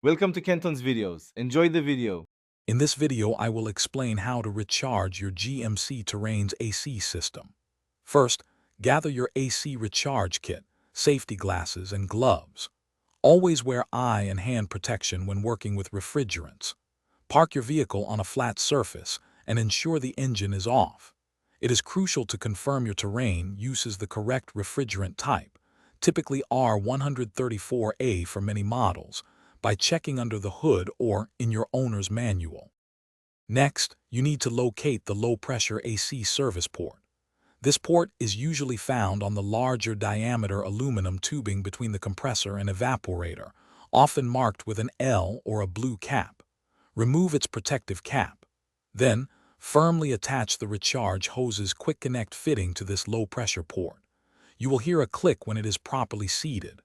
Welcome to Kenton's videos. Enjoy the video. In this video, I will explain how to recharge your GMC Terrain's AC system. First, gather your AC recharge kit, safety glasses, and gloves. Always wear eye and hand protection when working with refrigerants. Park your vehicle on a flat surface and ensure the engine is off. It is crucial to confirm your Terrain uses the correct refrigerant type, typically R134A for many models, by checking under the hood or in your owner's manual. Next, you need to locate the low-pressure AC service port. This port is usually found on the larger diameter aluminum tubing between the compressor and evaporator, often marked with an L or a blue cap. Remove its protective cap. Then, firmly attach the recharge hose's quick connect fitting to this low-pressure port. You will hear a click when it is properly seated.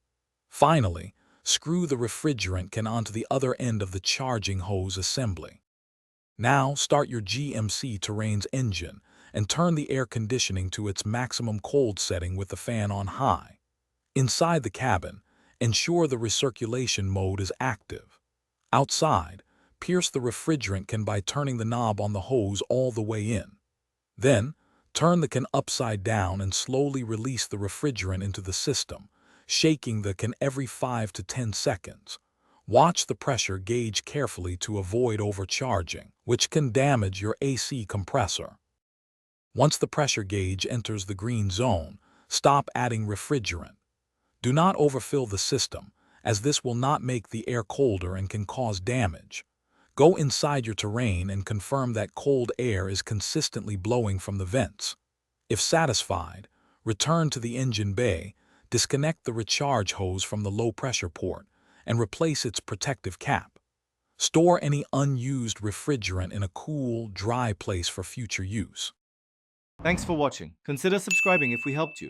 Finally, screw the refrigerant can onto the other end of the charging hose assembly. Now start your GMC Terrain's engine and turn the air conditioning to its maximum cold setting with the fan on high. Inside the cabin, ensure the recirculation mode is active. Outside, pierce the refrigerant can by turning the knob on the hose all the way in. Then, turn the can upside down and slowly release the refrigerant into the system, shaking the can every 5 to 10 seconds. Watch the pressure gauge carefully to avoid overcharging, which can damage your AC compressor. Once the pressure gauge enters the green zone, stop adding refrigerant. Do not overfill the system, as this will not make the air colder and can cause damage. Go inside your Terrain and confirm that cold air is consistently blowing from the vents. If satisfied, return to the engine bay, disconnect the recharge hose from the low-pressure port, and replace its protective cap. Store any unused refrigerant in a cool, dry place for future use. Thanks for watching. Consider subscribing if we helped you.